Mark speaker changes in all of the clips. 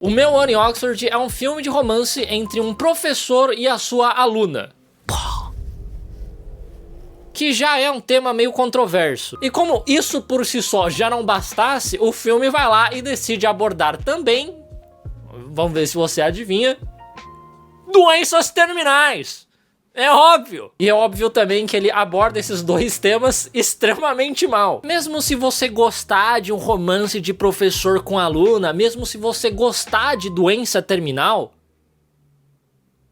Speaker 1: O Meu Ano em Oxford é um filme de romance entre um professor e a sua aluna, que já é um tema meio controverso. E como isso por si só já não bastasse, o filme vai lá e decide abordar também, vamos ver se você adivinha, doenças terminais. É óbvio! E é óbvio também que ele aborda esses dois temas extremamente mal. Mesmo se você gostar de um romance de professor com aluna, mesmo se você gostar de doença terminal,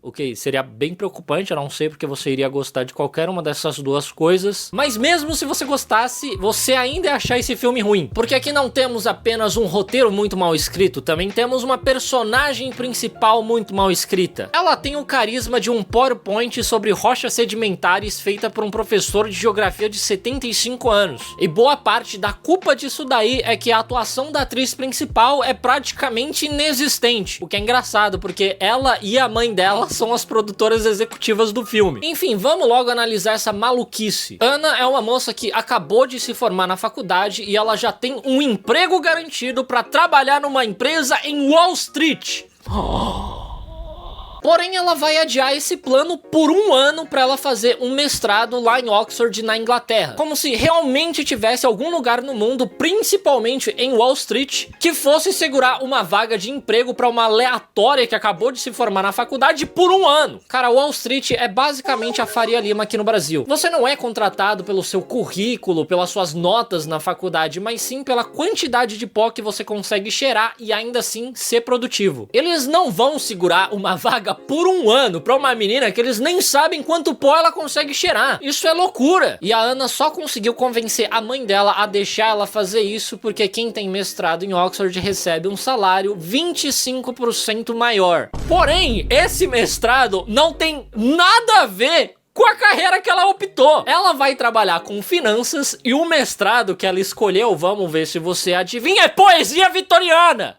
Speaker 1: ok, seria bem preocupante, eu não sei porque você iria gostar de qualquer uma dessas duas coisas. Mas mesmo se você gostasse, você ainda ia achar esse filme ruim. Porque aqui não temos apenas um roteiro muito mal escrito, também temos uma personagem principal muito mal escrita. Ela tem o carisma de um PowerPoint sobre rochas sedimentares feita por um professor de geografia de 75 anos. E boa parte da culpa disso daí é que a atuação da atriz principal é praticamente inexistente. O que é engraçado, porque ela e a mãe dela são as produtoras executivas do filme. Enfim, vamos logo analisar essa maluquice. Ana é uma moça que acabou de se formar na faculdade e ela já tem um emprego garantido para trabalhar numa empresa em Wall Street. Porém, ela vai adiar esse plano por um ano para ela fazer um mestrado lá em Oxford, na Inglaterra. Como se realmente tivesse algum lugar no mundo, principalmente em Wall Street, que fosse segurar uma vaga de emprego para uma aleatória que acabou de se formar na faculdade por um ano. Cara, Wall Street é basicamente a Faria Lima aqui no Brasil. Você não é contratado pelo seu currículo, pelas suas notas na faculdade, mas sim pela quantidade de pó que você consegue cheirar e ainda assim ser produtivo. Eles não vão segurar uma vaga por um ano pra uma menina que eles nem sabem quanto pó ela consegue cheirar. Isso é loucura. E a Ana só conseguiu convencer a mãe dela a deixar ela fazer isso porque quem tem mestrado em Oxford recebe um salário 25% maior. Porém, esse mestrado não tem nada a ver com a carreira que ela optou. Ela vai trabalhar com finanças e o mestrado que ela escolheu, vamos ver se você adivinha, é poesia vitoriana.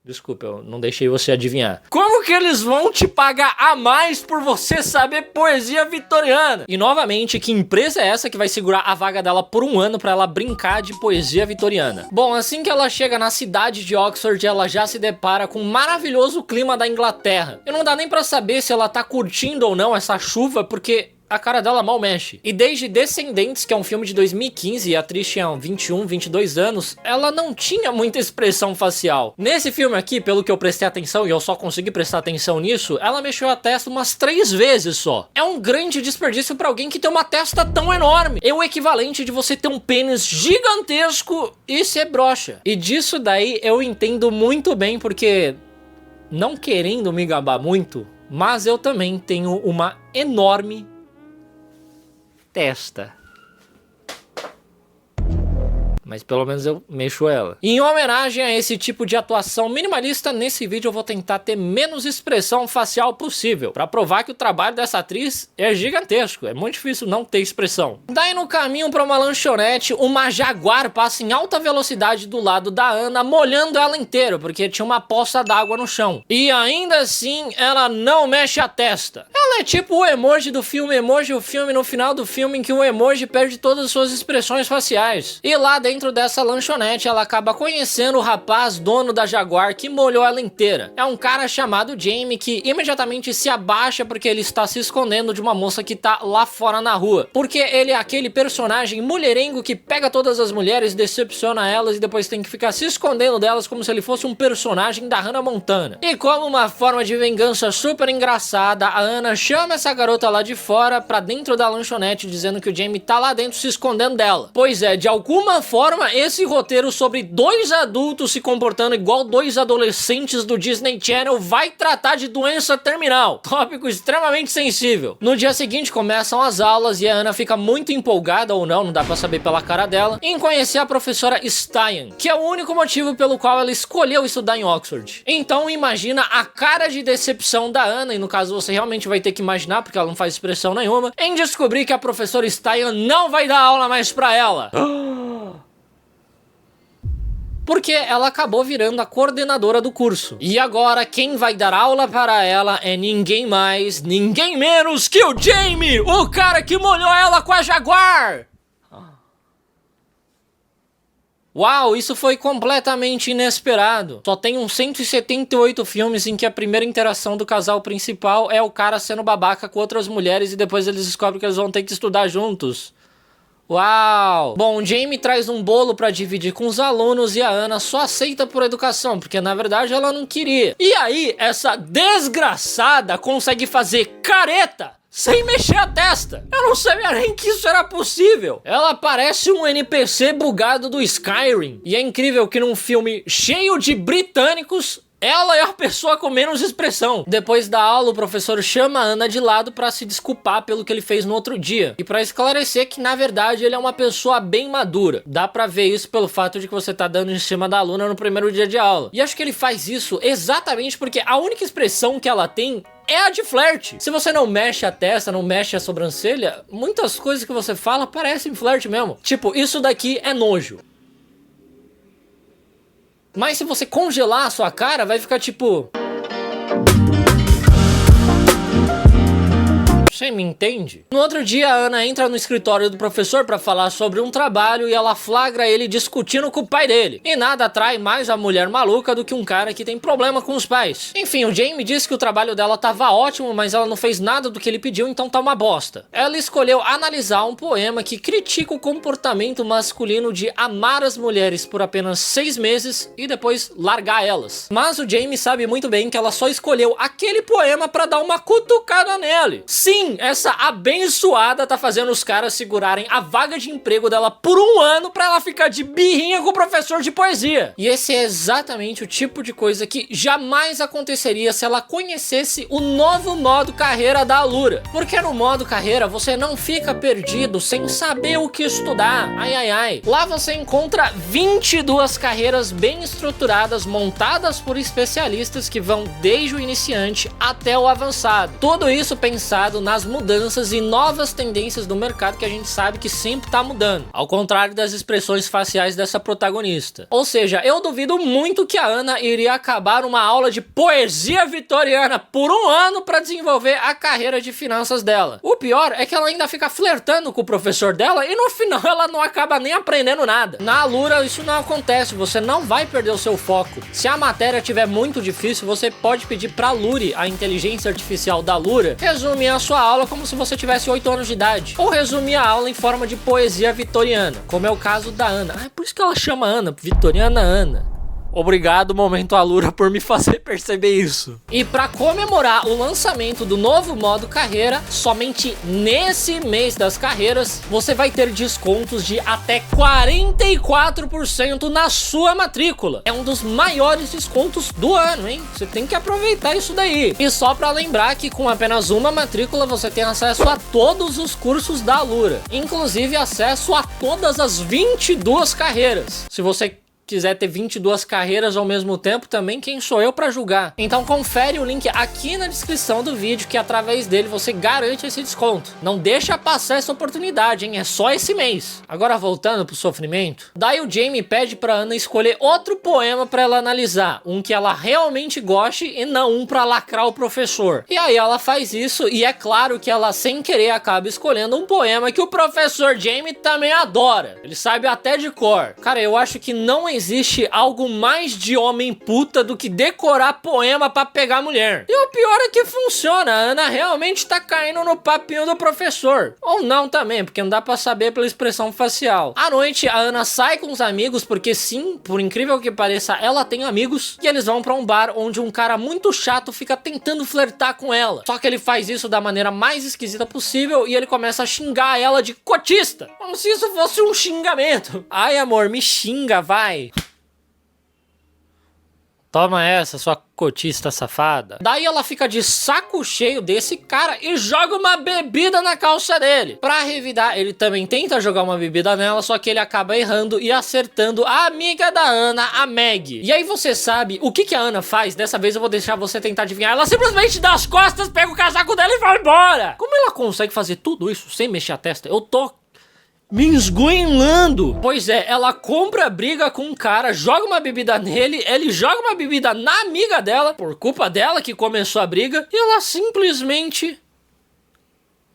Speaker 1: Desculpa, eu não deixei você adivinhar. Como que eles vão te pagar a mais por você saber poesia vitoriana? E novamente, que empresa é essa que vai segurar a vaga dela por um ano pra ela brincar de poesia vitoriana? Bom, assim que ela chega na cidade de Oxford, ela já se depara com o maravilhoso clima da Inglaterra. E não dá nem pra saber se ela tá curtindo ou não essa chuva, porque a cara dela mal mexe. E desde Descendentes, que é um filme de 2015 e a atriz tinha 21, 22 anos, ela não tinha muita expressão facial. Nesse filme aqui, pelo que eu prestei atenção, e eu só consegui prestar atenção nisso, ela mexeu a testa umas 3 vezes só. É um grande desperdício pra alguém que tem uma testa tão enorme. É o equivalente de você ter um pênis gigantesco e ser broxa. E disso daí eu entendo muito bem, porque, não querendo me gabar muito, mas eu também tenho uma enorme testa. Mas pelo menos eu mexo ela. E em homenagem a esse tipo de atuação minimalista, nesse vídeo eu vou tentar ter menos expressão facial possível, pra provar que o trabalho dessa atriz é gigantesco. É muito difícil não ter expressão. Daí no caminho pra uma lanchonete, uma Jaguar passa em alta velocidade do lado da Ana, molhando ela inteira, porque tinha uma poça d'água no chão. E ainda assim, ela não mexe a testa. Ela é tipo o emoji do filme Emoji, o filme no final do filme em que o emoji perde todas as suas expressões faciais. E lá dentro dessa lanchonete, ela acaba conhecendo o rapaz dono da Jaguar que molhou ela inteira. É um cara chamado Jamie que imediatamente se abaixa porque ele está se escondendo de uma moça que tá lá fora na rua. Porque ele é aquele personagem mulherengo que pega todas as mulheres, decepciona elas e depois tem que ficar se escondendo delas como se ele fosse um personagem da Hannah Montana. E como uma forma de vingança super engraçada, a Ana chama essa garota lá de fora pra dentro da lanchonete, dizendo que o Jamie tá lá dentro se escondendo dela. Pois é, de alguma forma esse roteiro sobre 2 adultos se comportando igual 2 adolescentes do Disney Channel vai tratar de doença terminal, tópico extremamente sensível. No dia seguinte começam as aulas e a Ana fica muito empolgada, ou não dá pra saber pela cara dela, em conhecer a professora Stein, que é o único motivo pelo qual ela escolheu estudar em Oxford. Então imagina a cara de decepção da Ana, e no caso você realmente vai ter que imaginar, porque ela não faz expressão nenhuma, em descobrir que a professora Stein não vai dar aula mais pra ela. Porque ela acabou virando a coordenadora do curso. E agora quem vai dar aula para ela é ninguém mais, ninguém menos que o Jamie, o cara que molhou ela com a Jaguar. Uau, isso foi completamente inesperado. Só tem uns 178 filmes em que a primeira interação do casal principal é o cara sendo babaca com outras mulheres e depois eles descobrem que eles vão ter que estudar juntos. Uau! Bom, o Jamie traz um bolo pra dividir com os alunos e a Ana só aceita por educação, porque na verdade ela não queria. E aí, essa desgraçada consegue fazer careta sem mexer a testa. Eu não sabia nem que isso era possível. Ela parece um NPC bugado do Skyrim. E é incrível que num filme cheio de britânicos, ela é a pessoa com menos expressão. Depois da aula, o professor chama a Ana de lado pra se desculpar pelo que ele fez no outro dia. E pra esclarecer que, na verdade, ele é uma pessoa bem madura. Dá pra ver isso pelo fato de que você tá dando em cima da aluna no primeiro dia de aula. E acho que ele faz isso exatamente porque a única expressão que ela tem é a de flerte. Se você não mexe a testa, não mexe a sobrancelha, muitas coisas que você fala parecem flerte mesmo. Tipo, isso daqui é nojo. Mas se você congelar a sua cara, vai ficar tipo... Você me entende? No outro dia, a Ana entra no escritório do professor pra falar sobre um trabalho e ela flagra ele discutindo com o pai dele. E nada atrai mais a mulher maluca do que um cara que tem problema com os pais. Enfim, o Jamie disse que o trabalho dela tava ótimo, mas ela não fez nada do que ele pediu, então tá uma bosta. Ela escolheu analisar um poema que critica o comportamento masculino de amar as mulheres por apenas 6 meses e depois largar elas. Mas o Jamie sabe muito bem que ela só escolheu aquele poema pra dar uma cutucada nele. Sim, essa abençoada tá fazendo os caras segurarem a vaga de emprego dela por 1 ano pra ela ficar de birrinha com o professor de poesia. E esse é exatamente o tipo de coisa que jamais aconteceria se ela conhecesse o novo modo carreira da Allura. Porque no modo carreira você não fica perdido sem saber o que estudar. Ai, ai, ai. Lá você encontra 22 carreiras bem estruturadas, montadas por especialistas que vão desde o iniciante até o avançado. Tudo isso pensado nas mudanças e novas tendências do mercado que a gente sabe que sempre tá mudando, ao contrário das expressões faciais dessa protagonista. Ou seja, eu duvido muito que a Ana iria acabar uma aula de poesia vitoriana por 1 ano para desenvolver a carreira de finanças dela. O pior é que ela ainda fica flertando com o professor dela e no final ela não acaba nem aprendendo nada. Na Allura isso não acontece, você não vai perder o seu foco. Se a matéria estiver muito difícil, você pode pedir pra Luri, a inteligência artificial da Allura, resumir a sua aula como se você tivesse 8 anos de idade, ou resumir a aula em forma de poesia vitoriana, como é o caso da Ana. É por isso que ela chama Ana, Vitoriana Ana. Obrigado, Momento Allura, por me fazer perceber isso. E para comemorar o lançamento do novo modo carreira, somente nesse mês das carreiras, você vai ter descontos de até 44% na sua matrícula. É um dos maiores descontos do ano, hein? Você tem que aproveitar isso daí. E só para lembrar que com apenas uma matrícula você tem acesso a todos os cursos da Allura, inclusive acesso a todas as 22 carreiras. Se você quiser ter 22 carreiras ao mesmo tempo também, quem sou eu pra julgar? Então confere o link aqui na descrição do vídeo, que através dele você garante esse desconto. Não deixa passar essa oportunidade, hein? É só esse mês. Agora voltando pro sofrimento, daí o Jamie pede pra Ana escolher outro poema pra ela analisar, um que ela realmente goste e não um pra lacrar o professor. E aí ela faz isso e é claro que ela sem querer acaba escolhendo um poema que o professor Jamie também adora. Ele sabe até de cor. Cara, eu acho que não existe algo mais de homem puta do que decorar poema pra pegar mulher. E o pior é que funciona. A Ana realmente tá caindo no papinho do professor. Ou não também, porque não dá pra saber pela expressão facial. À noite, a Ana sai com os amigos, porque sim, por incrível que pareça, ela tem amigos. E eles vão pra um bar onde um cara muito chato fica tentando flertar com ela. Só que ele faz isso da maneira mais esquisita possível e ele começa a xingar ela de cotista. Como se isso fosse um xingamento. Ai, amor, me xinga, vai. Toma essa, sua cotista safada. Daí ela fica de saco cheio desse cara e joga uma bebida na calça dele. Pra revidar, ele também tenta jogar uma bebida nela, só que ele acaba errando e acertando a amiga da Ana, a Meg. E aí você sabe o que a Ana faz? Dessa vez eu vou deixar você tentar adivinhar. Ela simplesmente dá as costas, pega o casaco dela e vai embora. Como ela consegue fazer tudo isso sem mexer a testa? Eu tô me esgoelando. Pois é, ela compra briga com um cara, joga uma bebida nele, ele joga uma bebida na amiga dela, por culpa dela que começou a briga, e ela simplesmente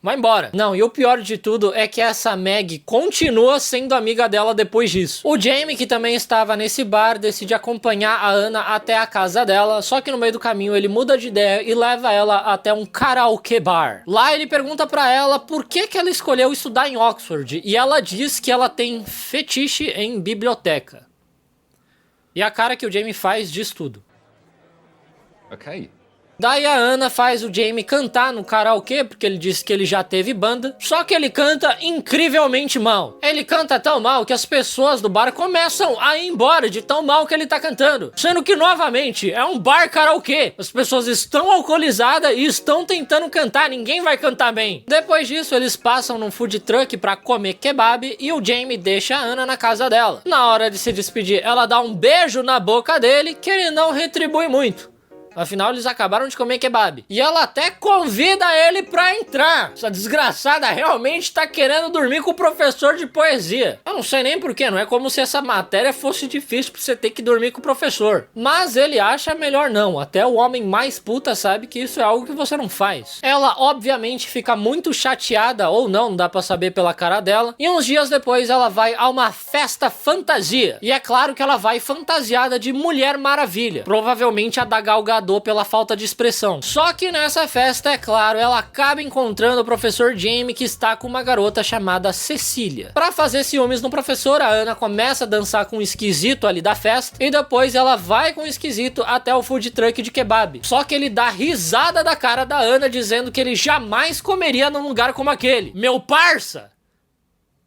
Speaker 1: vai embora. Não, e o pior de tudo é que essa Meg continua sendo amiga dela depois disso. O Jamie, que também estava nesse bar, decide acompanhar a Ana até a casa dela, só que no meio do caminho ele muda de ideia e leva ela até um karaokê bar. Lá ele pergunta pra ela por que ela escolheu estudar em Oxford, e ela diz que ela tem fetiche em biblioteca. E a cara que o Jamie faz diz tudo.
Speaker 2: Ok.
Speaker 1: Daí a Ana faz o Jamie cantar no karaokê, porque ele disse que ele já teve banda, só que ele canta incrivelmente mal. Ele canta tão mal que as pessoas do bar começam a ir embora de tão mal que ele tá cantando. Sendo que, novamente, é um bar karaokê. As pessoas estão alcoolizadas e estão tentando cantar, ninguém vai cantar bem. Depois disso, eles passam num food truck pra comer kebab e o Jamie deixa a Ana na casa dela. Na hora de se despedir, ela dá um beijo na boca dele, que ele não retribui muito. Afinal, eles acabaram de comer kebab. E ela até convida ele pra entrar. Essa desgraçada realmente tá querendo dormir com o professor de poesia. Eu não sei nem porquê, não é como se essa matéria fosse difícil pra você ter que dormir com o professor. Mas ele acha melhor não. Até o homem mais puta sabe que isso é algo que você não faz. Ela, obviamente, fica muito chateada, ou não dá pra saber pela cara dela. E uns dias depois, ela vai a uma festa fantasia. E é claro que ela vai fantasiada de Mulher Maravilha. Provavelmente a da Gal Gadot pela falta de expressão. Só que nessa festa, é claro, ela acaba encontrando o professor Jamie, que está com uma garota chamada Cecília. Pra fazer ciúmes no professor, a Ana começa a dançar com o esquisito ali da festa, e depois ela vai com o esquisito até o food truck de kebab. Só que ele dá risada da cara da Ana, dizendo que ele jamais comeria num lugar como aquele. Meu parça!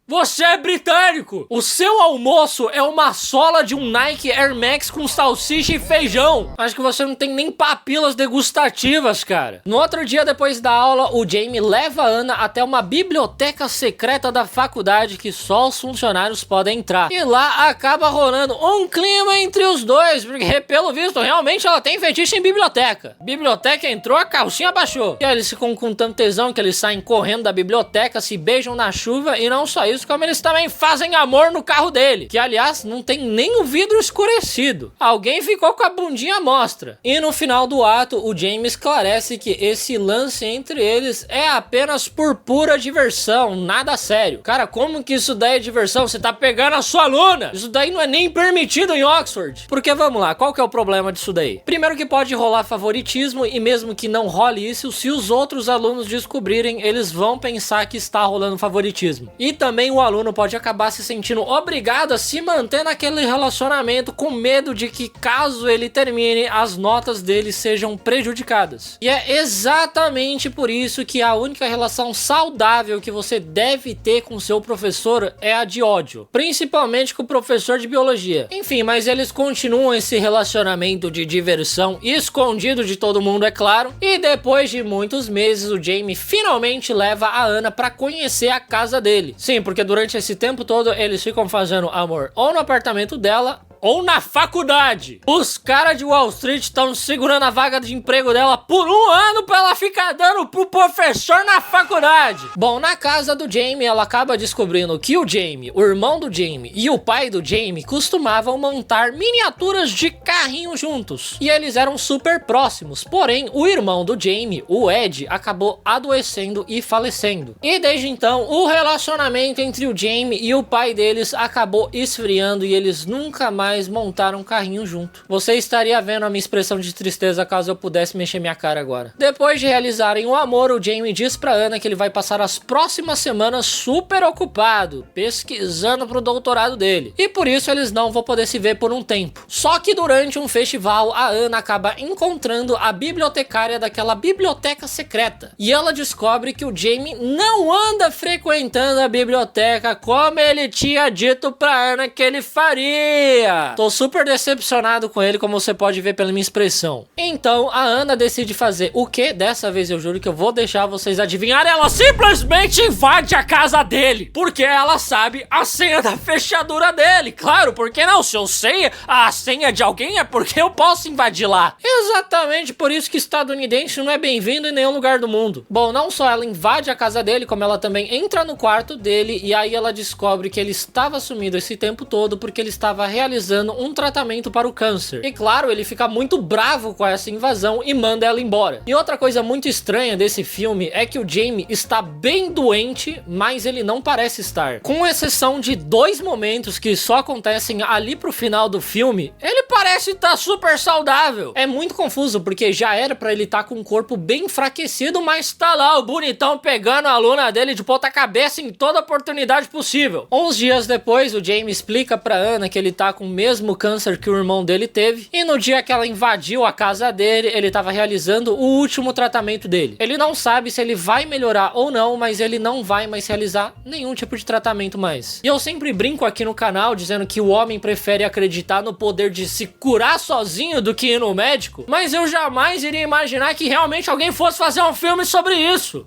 Speaker 1: Você é britânico! O seu almoço é uma sola de um Nike Air Max com salsicha e feijão. Acho que você não tem nem papilas degustativas, cara. No outro dia, depois da aula, o Jamie leva a Ana até uma biblioteca secreta da faculdade que só os funcionários podem entrar. E lá acaba rolando um clima entre os dois, porque pelo visto, realmente ela tem fetiche em biblioteca. Biblioteca entrou, a calcinha baixou. E aí eles ficam com tanto tesão que eles saem correndo da biblioteca, se beijam na chuva e não só isso, como eles também fazem amor no carro dele, que aliás não tem nem o vidro escurecido. Alguém ficou com a bundinha à mostra. E no final do ato, o Jamie esclarece que esse lance entre eles é apenas por pura diversão, nada sério. Cara, como que isso daí é diversão? Você tá pegando a sua aluna! Isso daí não é nem permitido em Oxford. Porque vamos lá, qual que é o problema disso daí? Primeiro que pode rolar favoritismo, e mesmo que não role isso, se os outros alunos descobrirem, eles vão pensar que está rolando favoritismo. E também o aluno pode acabar se sentindo obrigado a se manter naquele relacionamento com medo de que, caso ele termine, as notas dele sejam prejudicadas. E é exatamente por isso que a única relação saudável que você deve ter com seu professor é a de ódio, principalmente com o professor de biologia. Enfim, mas eles continuam esse relacionamento de diversão escondido de todo mundo, é claro, e depois de muitos meses o Jamie finalmente leva a Ana pra conhecer a casa dele. Sim, porque durante esse tempo todo eles ficam fazendo amor ou no apartamento dela ou na faculdade. Os caras de Wall Street estão segurando a vaga de emprego dela por um ano pra ela ficar dando pro professor na faculdade. Bom, na casa do Jamie, ela acaba descobrindo que o Jamie, o irmão do Jamie e o pai do Jamie costumavam montar miniaturas de carrinho juntos. E eles eram super próximos. Porém, o irmão do Jamie, o Ed, acabou adoecendo e falecendo. E desde então, o relacionamento entre o Jamie e o pai deles acabou esfriando e eles nunca mais montaram um carrinho junto. Você estaria vendo a minha expressão de tristeza caso eu pudesse mexer minha cara agora. Depois de realizarem o amor, o Jamie diz pra Ana que ele vai passar as próximas semanas super ocupado, pesquisando pro doutorado dele. E por isso eles não vão poder se ver por um tempo. Só que durante um festival, a Ana acaba encontrando a bibliotecária daquela biblioteca secreta. E ela descobre que o Jamie não anda frequentando a biblioteca como ele tinha dito pra Ana que ele faria. Tô super decepcionado com ele, como você pode ver pela minha expressão. Então, a Ana decide fazer o quê? Dessa vez eu juro que eu vou deixar vocês adivinharem. Ela simplesmente invade a casa dele, porque ela sabe a senha da fechadura dele. Claro, porque não? Se eu sei a senha de alguém é porque eu posso invadir lá. Exatamente por isso que estadunidense não é bem-vindo em nenhum lugar do mundo. Bom, não só ela invade a casa dele, como ela também entra no quarto dele, e aí ela descobre que ele estava sumido esse tempo todo porque ele estava realizando realizando um tratamento para o câncer. E claro, ele fica muito bravo com essa invasão e manda ela embora. E outra coisa muito estranha desse filme é que o Jamie está bem doente, mas ele não parece estar. Com exceção de 2 momentos que só acontecem ali pro final do filme, ele parece estar super saudável. É muito confuso, porque já era pra ele estar com um corpo bem enfraquecido, mas tá lá o bonitão pegando a aluna dele de ponta cabeça em toda oportunidade possível. 11 dias depois, o Jamie explica pra Ana que ele tá com o mesmo câncer que o irmão dele teve, e no dia que ela invadiu a casa dele, ele tava realizando o último tratamento dele. Ele não sabe se ele vai melhorar ou não, mas ele não vai mais realizar nenhum tipo de tratamento mais. E eu sempre brinco aqui no canal dizendo que o homem prefere acreditar no poder de se curar sozinho do que ir no médico, mas eu jamais iria imaginar que realmente alguém fosse fazer um filme sobre isso.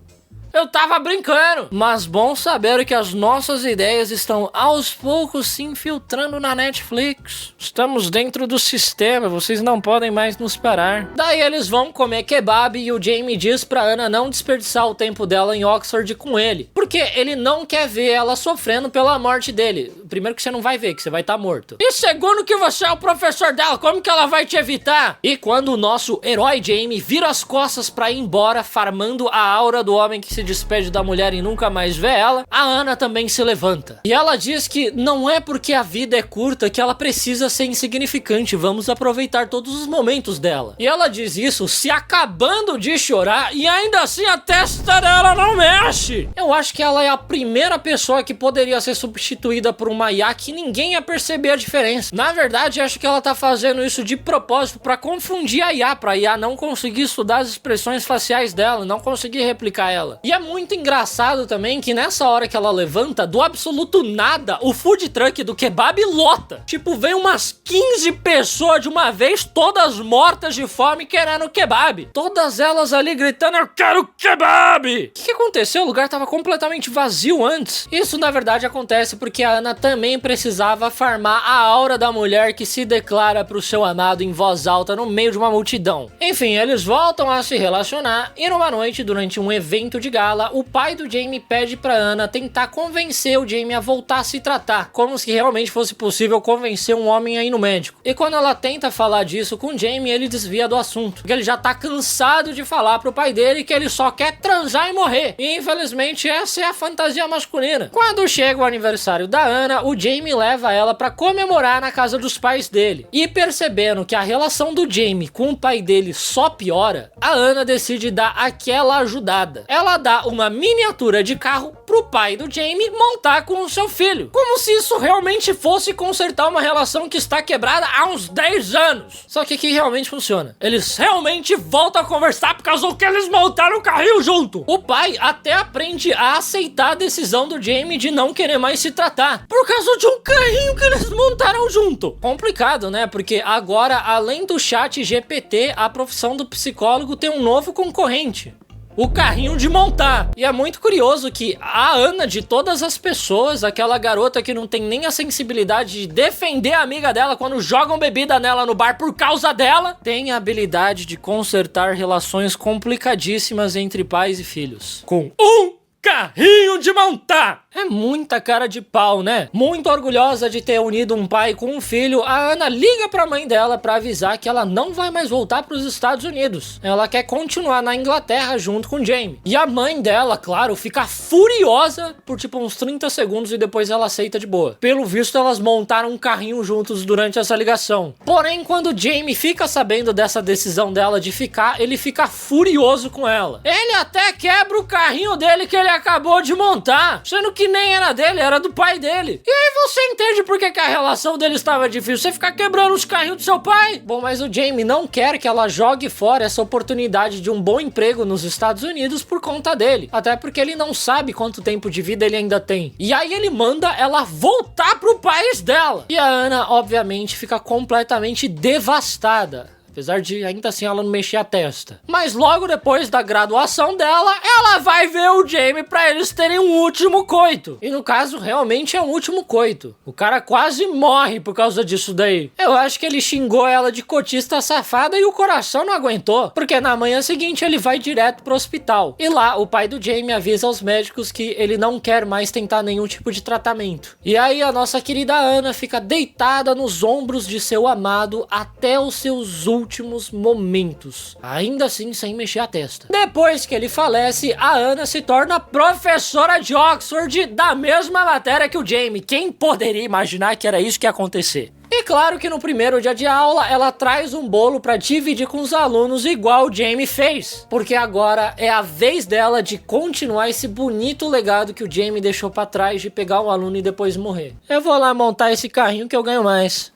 Speaker 1: Eu tava brincando. Mas bom saber que as nossas ideias estão aos poucos se infiltrando na Netflix. Estamos dentro do sistema, vocês não podem mais nos parar. Daí eles vão comer kebab e o Jamie diz pra Ana não desperdiçar o tempo dela em Oxford com ele, porque ele não quer ver ela sofrendo pela morte dele. Primeiro que você não vai ver, que você vai estar morto. E segundo que você é o professor dela, como que ela vai te evitar? E quando o nosso herói Jamie vira as costas pra ir embora, farmando a aura do homem que se despede da mulher e nunca mais vê ela, a Ana também se levanta. E ela diz que não é porque a vida é curta que ela precisa ser insignificante, vamos aproveitar todos os momentos dela. E ela diz isso se acabando de chorar e ainda assim a testa dela não mexe. Eu acho que ela é a primeira pessoa que poderia ser substituída por uma IA que ninguém ia perceber a diferença. Na verdade, acho que ela tá fazendo isso de propósito pra confundir a IA, pra IA não conseguir estudar as expressões faciais dela, não conseguir replicar ela. E é muito engraçado também que nessa hora que ela levanta, do absoluto nada, o food truck do kebab lota. Tipo, vem umas 15 pessoas de uma vez, todas mortas de fome querendo kebab. Todas elas ali gritando, eu quero kebab! O que aconteceu? O lugar tava completamente vazio antes. Isso na verdade acontece porque a Ana também precisava farmar a aura da mulher que se declara pro seu amado em voz alta no meio de uma multidão. Enfim, eles voltam a se relacionar e numa noite, durante um evento de gala, o pai do Jamie pede pra Ana tentar convencer o Jamie a voltar a se tratar, como se realmente fosse possível convencer um homem a ir no médico. E quando ela tenta falar disso com o Jamie, ele desvia do assunto, porque ele já tá cansado de falar pro pai dele que ele só quer transar e morrer. E infelizmente essa é a fantasia masculina. Quando chega o aniversário da Ana, o Jamie leva ela pra comemorar na casa dos pais dele. E percebendo que a relação do Jamie com o pai dele só piora, a Ana decide dar aquela ajudada. Ela dá uma miniatura de carro pro pai do Jamie montar com o seu filho. Como se isso realmente fosse consertar uma relação que está quebrada há uns 10 anos. Só que aqui realmente funciona. Eles realmente voltam a conversar por causa do que eles montaram o carrinho junto. O pai até aprende a aceitar a decisão do Jamie de não querer mais se tratar por causa de um carrinho que eles montaram junto. Complicado, né? Porque agora, além do chat GPT, a profissão do psicólogo tem um novo concorrente: o carrinho de montar. E é muito curioso que a Ana, de todas as pessoas, aquela garota que não tem nem a sensibilidade de defender a amiga dela quando jogam bebida nela no bar por causa dela, tem a habilidade de consertar relações complicadíssimas entre pais e filhos com um carrinho de montar. É muita cara de pau, né? Muito orgulhosa de ter unido um pai com um filho, a Ana liga pra mãe dela pra avisar que ela não vai mais voltar pros Estados Unidos. Ela quer continuar na Inglaterra junto com o Jamie. E a mãe dela, claro, fica furiosa por tipo uns 30 segundos e depois ela aceita de boa. Pelo visto, elas montaram um carrinho juntos durante essa ligação. Porém, quando o Jamie fica sabendo dessa decisão dela de ficar, ele fica furioso com ela. Ele até quebra o carrinho dele que ele acabou de montar, sendo que nem era dele, era do pai dele. E aí você entende por que a relação dele estava difícil, você ficar quebrando os carrinhos do seu pai. Bom, mas o Jamie não quer que ela jogue fora essa oportunidade de um bom emprego nos Estados Unidos por conta dele, até porque ele não sabe quanto tempo de vida ele ainda tem. E aí ele manda ela voltar pro país dela. E a Ana, obviamente, fica completamente devastada. apesar de ainda assim ela não mexer a testa. Mas logo depois da graduação dela, ela vai ver o Jamie pra eles terem um último coito. E no caso, realmente é um último coito. O cara quase morre por causa disso daí. Eu acho que ele xingou ela de cotista safada e o coração não aguentou, porque na manhã seguinte ele vai direto pro hospital. E lá, o pai do Jamie avisa aos médicos que ele não quer mais tentar nenhum tipo de tratamento. E aí a nossa querida Ana fica deitada nos ombros de seu amado até os seus últimos momentos, ainda assim sem mexer a testa. Depois que ele falece, a Ana se torna professora de Oxford da mesma matéria que o Jamie. Quem poderia imaginar que era isso que ia acontecer? E claro que no primeiro dia de aula, ela traz um bolo pra dividir com os alunos igual o Jamie fez. Porque agora é a vez dela de continuar esse bonito legado que o Jamie deixou pra trás de pegar um aluno e depois morrer. Eu vou lá montar esse carrinho que eu ganho mais.